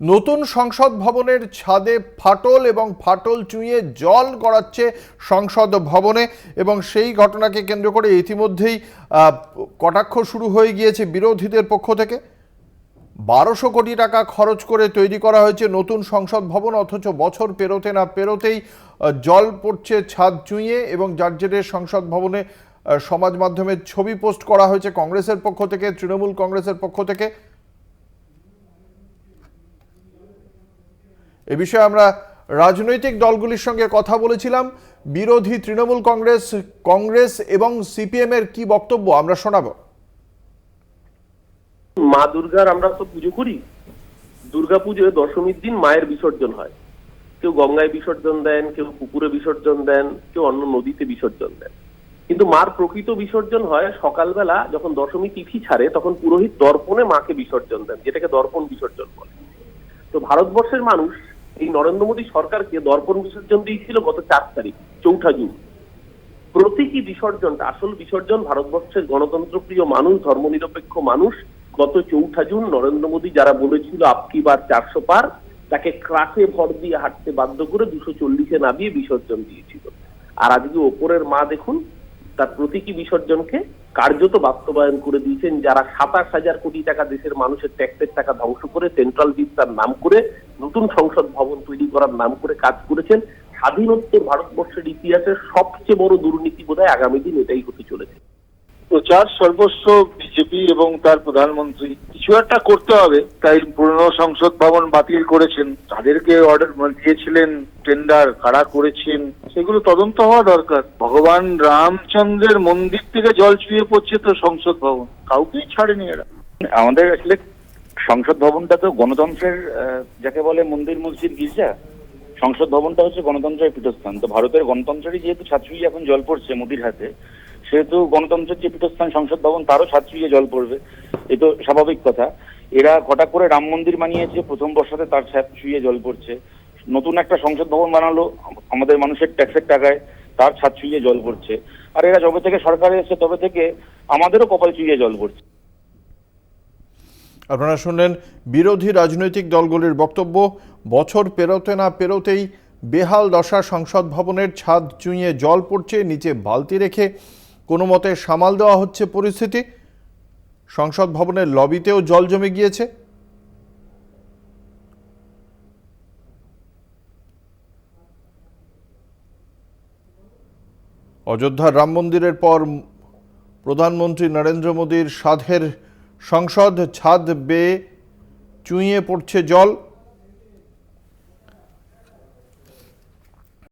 নতুন সংসদ ভবনের ছাদে ফাটল এবং ফাটল চুঁইয়ে জল গড়াচ্ছে সংসদ ভবনে এবং সেই ঘটনাকে কেন্দ্র করে ইতিমধ্যেই কটাক্ষ শুরু হয়ে গিয়েছে বিরোধীদের পক্ষ থেকে। 1200 কোটি টাকা খরচ করে তৈরি করা হয়েছে নতুন সংসদ ভবন, অথচ বছর পেরোতে না পেরোতেই জল পড়ছে ছাদ চুঁইয়ে এবং যার জেরে সংসদ ভবনে সমাজ মাধ্যমে ছবি পোস্ট করা হয়েছে কংগ্রেসের পক্ষ থেকে, তৃণমূল কংগ্রেসের পক্ষ থেকে। এ বিষয়ে আমরা রাজনৈতিক দলগুলির সঙ্গে কথা বলেছিলাম। বিরোধী তৃণমূল কংগ্রেস এবং সিপিএম এর কি বক্তব্য আমরা শোনাবো। মা দুর্গার আমরা তো পুজো করি, দুর্গা পুজোয় দশমীর দিন মায়ের বিসর্জন হয়। কেউ গঙ্গায় বিসর্জন দেন, কেউ পুকুরে বিসর্জন দেন, কেউ অন্য নদীতে বিসর্জন দেন। কিন্তু মার প্রকৃত বিসর্জন হয় সকালবেলা, যখন দশমী তিথি ছাড়ে তখন পুরোহিত দর্পণে মাকে বিসর্জন দেন, যেটাকে দর্পণ বিসর্জন বলে। তো ভারতবর্ষের মানুষ এই নরেন্দ্র মোদী সরকারকে দর্পণ বিসর্জন দিয়েছিল গত 4 তারিখ, 4 জুন। প্রতীকী বিসর্জনটা, আসল বিসর্জন ভারতবর্ষের গণতন্ত্রপ্রিয় মানুষ, ধর্মনিরপেক্ষ মানুষ গত 4 জুন নরেন্দ্র মোদী যারা বলেছিল আপকি বার 400 পার, তাকে ক্রাসে ভর দিয়ে হাঁটতে বাধ্য করে 240-এ নামিয়ে বিসর্জন দিয়েছিল। আর আজকে ওপরের মা দেখুন তার প্রতীকী বিসর্জনকে কার্যত বাস্তবায়ন করে দিয়েছেন। যারা 27,000 কোটি টাকা দেশের মানুষের ট্যাক্সের টাকা ধ্বংস করে সেন্ট্রাল ভিস্তার নাম করে নতুন সংসদ ভবন তৈরি করার নাম করে কাজ করেছেন, স্বাধীনোত্তর ভারতবর্ষের ইতিহাসের সবচেয়ে বড় দুর্নীতি বোধহয় আগামী দিন এটাই হতে চলেছে। প্রচার সর্বস্ব বিজেপি এবং তার প্রধানমন্ত্রী কিছু একটা করতে হবে, তাই পুরনো সংসদ ভবন বাতিল করেছেন। তাদেরকে অর্ডার দিয়েছিলেন, টেন্ডার কারা করেছেন সেগুলো তদন্ত হওয়া দরকার। ভগবান রামচন্দ্রের মন্দির থেকে জল ছুঁয়ে পড়ছে তো সংসদ ভবন, কাউকেই ছাড়েনি এরা। আমাদের আসলে সংসদ ভবনটা তো গণতন্ত্রের, যাকে বলে মন্দির মসজিদ গির্জা, সংসদ ভবনটা হচ্ছে গণতন্ত্রের পীঠস্থান। তো ভারতের গণতন্ত্রেরই যেহেতু ছাদ ছুঁয়ে এখন জল পড়ছে মোদির হাতে, সেহেতু গণতন্ত্রের যে পীঠস্থান সংসদ ভবন তারও ছাদ ছুঁয়ে জল পড়বে, এ তো স্বাভাবিক কথা। এরা হঠাৎ করে রাম মন্দির বানিয়েছে, প্রথম বর্ষাতে তার ছাদ ছুঁয়ে জল পড়ছে। নতুন একটা সংসদ ভবন বানালো আমাদের মানুষের ট্যাক্সের টাকায়, তার ছাদ ছুঁয়ে জল পড়ছে। আর এরা যবে থেকে সরকারে এসে তবে থেকে আমাদেরও কপাল ছুঁয়ে জল পড়ছে। আপনারা শুনলেন বিরোধী রাজনৈতিক দলগুলির বক্তব্য। বছর পেরোতে না পেরোতেই বেহাল দশা সংসদ ভবনের ছাদ চুঁইয়ে জল পড়ছে, নিচে বালতি রেখে কোনো মতে সামাল দেওয়া হচ্ছে পরিস্থিতি। সংসদ ভবনের লবিতেও জল জমে গিয়েছে। অযোধ্যার রাম মন্দিরের পর প্রধানমন্ত্রী নরেন্দ্র মোদীর সাধের সংসদ ছাদ বেয়ে চুঁইয়ে পড়ছে জল।